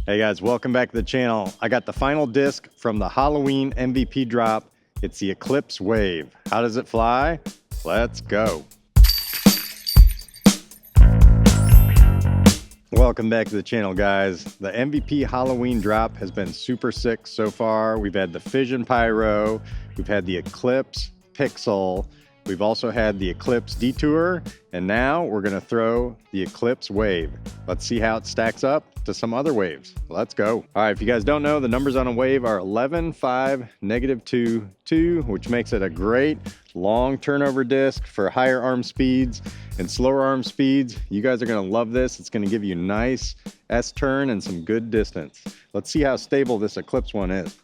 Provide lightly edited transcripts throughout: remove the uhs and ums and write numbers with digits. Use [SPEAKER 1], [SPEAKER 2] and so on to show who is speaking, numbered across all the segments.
[SPEAKER 1] Hey guys, welcome back to the channel. I got the final disc from the Halloween MVP drop. It's the Eclipse WAVE. How does it fly? Let's go. Welcome back to the channel, guys. The MVP Halloween drop has been super sick so far. We've had the Fission Pyro, we've had the Eclipse Pixel, we've also had the Eclipse Detour, and now we're gonna throw the Eclipse WAVE. Let's see how it stacks up to some other waves. Let's go. All right, if you guys don't know, the numbers on a wave are 11, 5, -2, 2, which makes it a great long turnover disc for higher arm speeds and slower arm speeds. You guys are gonna love this. It's gonna give you nice S-turn and some good distance. Let's see how stable this Eclipse one is.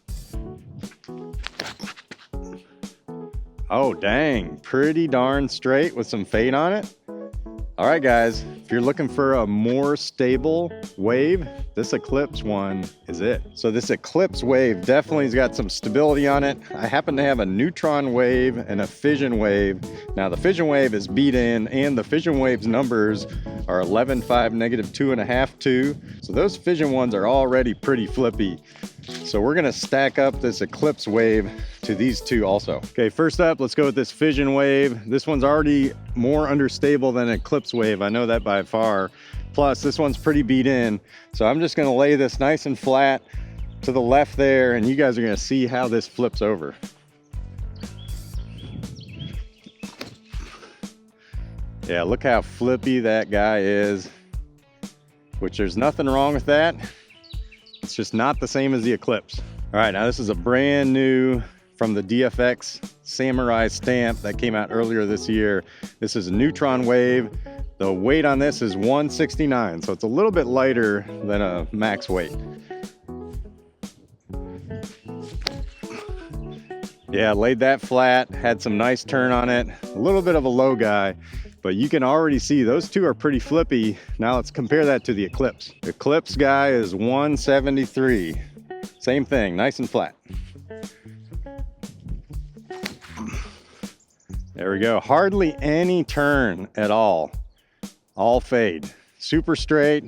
[SPEAKER 1] Oh, dang, pretty darn straight with some fade on it. All right, guys, if you're looking for a more stable wave, this Eclipse one is it. So this Eclipse WAVE definitely has got some stability on it. I happen to have a neutron wave and a fission wave. Now the fission wave is beat in, and the fission wave's numbers are 11, 5, -2.5, 2. So those fission ones are already pretty flippy. So we're gonna stack up this Eclipse WAVE to these two also. Okay, first up, let's go with this fission wave. This one's already more understable than Eclipse WAVE. I know that by far. Plus, this one's pretty beat in. So I'm just gonna lay this nice and flat to the left there, and you guys are gonna see how this flips over. Yeah, look how flippy that guy is, which there's nothing wrong with that. It's just not the same as the Eclipse. All right, now this is a brand new from the DFX Samurai stamp that came out earlier this year. This is a neutron wave. The weight on this is 169, so it's a little bit lighter than a max weight. Yeah, laid that flat, had some nice turn on it. A little bit of a low guy, but you can already see those two are pretty flippy. Now let's compare that to the Eclipse. The Eclipse guy is 173. Same thing, nice and flat. There we go, hardly any turn at all fade. Super straight,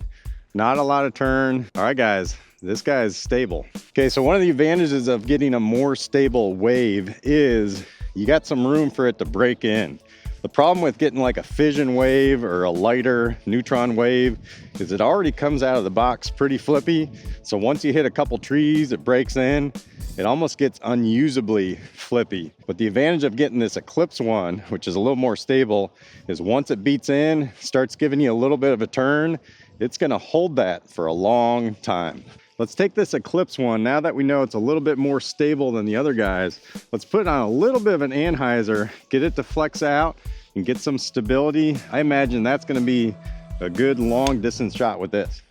[SPEAKER 1] not a lot of turn. All right, guys, this guy is stable. Okay, so one of the advantages of getting a more stable wave is you got some room for it to break in. The problem with getting like a fission wave or a lighter neutron wave is it already comes out of the box pretty flippy. So once you hit a couple trees, it breaks in. It almost gets unusably flippy. But the advantage of getting this Eclipse one, which is a little more stable, is once it beats in, starts giving you a little bit of a turn, it's gonna hold that for a long time. Let's take this Eclipse one, now that we know it's a little bit more stable than the other guys, let's put on a little bit of an anhyzer, get it to flex out and get some stability. I imagine that's gonna be a good long distance shot with this.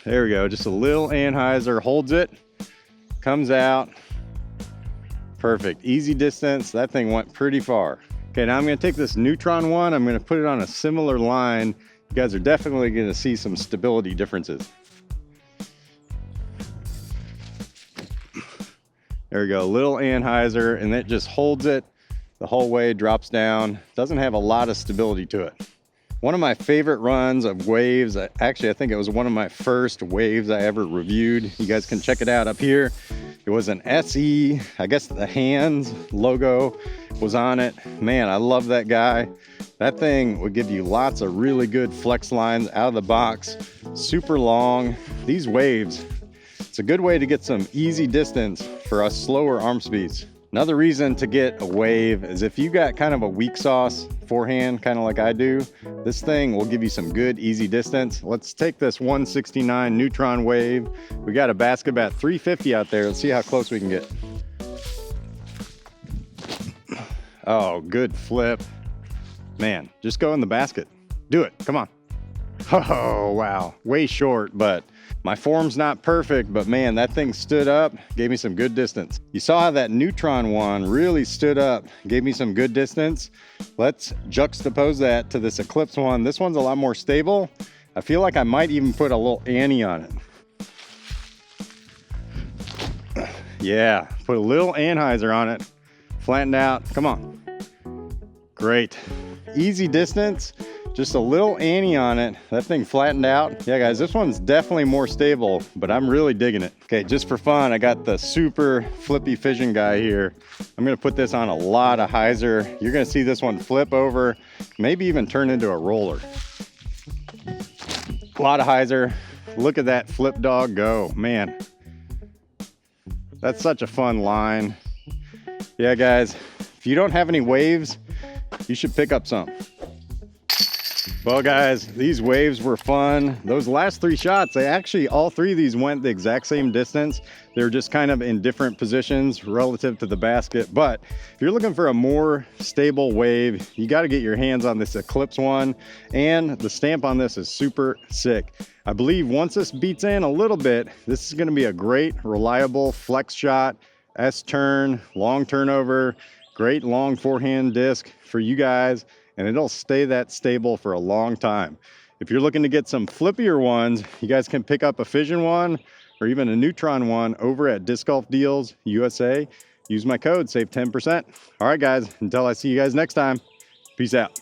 [SPEAKER 1] There we go, just a little anhyzer, holds it, comes out. Perfect, easy distance. That thing went pretty far. Okay, now I'm gonna take this neutron one, I'm gonna put it on a similar line. You guys are definitely gonna see some stability differences. There we go, a little anhyzer, and it just holds it the whole way, drops down. Doesn't have a lot of stability to it. One of my favorite runs of waves, actually I think it was one of my first waves I ever reviewed. You guys can check it out up here. It was an SE, I guess the hands logo was on it. Man, I love that guy. That thing would give you lots of really good flex lines out of the box, super long. These waves, it's a good way to get some easy distance for us slower arm speeds. Another reason to get a wave is if you got kind of a weak sauce forehand, kind of like I do, this thing will give you some good easy distance. Let's take this 169 neutron wave. We got a basket about 350 out there. Let's see how close we can get. Oh, good flip. Man, just go in the basket. Do it, come on. Oh, wow, way short, but my form's not perfect, but man, that thing stood up, gave me some good distance. You saw how that neutron one really stood up, gave me some good distance. Let's juxtapose that to this Eclipse one. This one's a lot more stable. I feel like I might even put a little Annie on it. Yeah, put a little anhyzer on it, flattened out, come on. Great, easy distance. Just a little ante on it. That thing flattened out. Yeah guys, this one's definitely more stable, but I'm really digging it. Okay, just for fun, I got the super flippy fission guy here. I'm gonna put this on a lot of hyzer. You're gonna see this one flip over, maybe even turn into a roller. A lot of hyzer. Look at that flip dog go, man. That's such a fun line. Yeah guys, if you don't have any waves, you should pick up some. Well guys, these waves were fun. Those last 3 shots, they actually, all 3 of these went the exact same distance. They were just kind of in different positions relative to the basket. But if you're looking for a more stable wave, you got to get your hands on this Eclipse one. And the stamp on this is super sick. I believe once this beats in a little bit, this is going to be a great, reliable flex shot, S-turn, long turnover, great long forehand disc for you guys. And it'll stay that stable for a long time. If you're looking to get some flippier ones, you guys can pick up a fission one or even a neutron one over at Disc Golf Deals USA. Use my code, save 10%. All right guys, until I see you guys next time, peace out.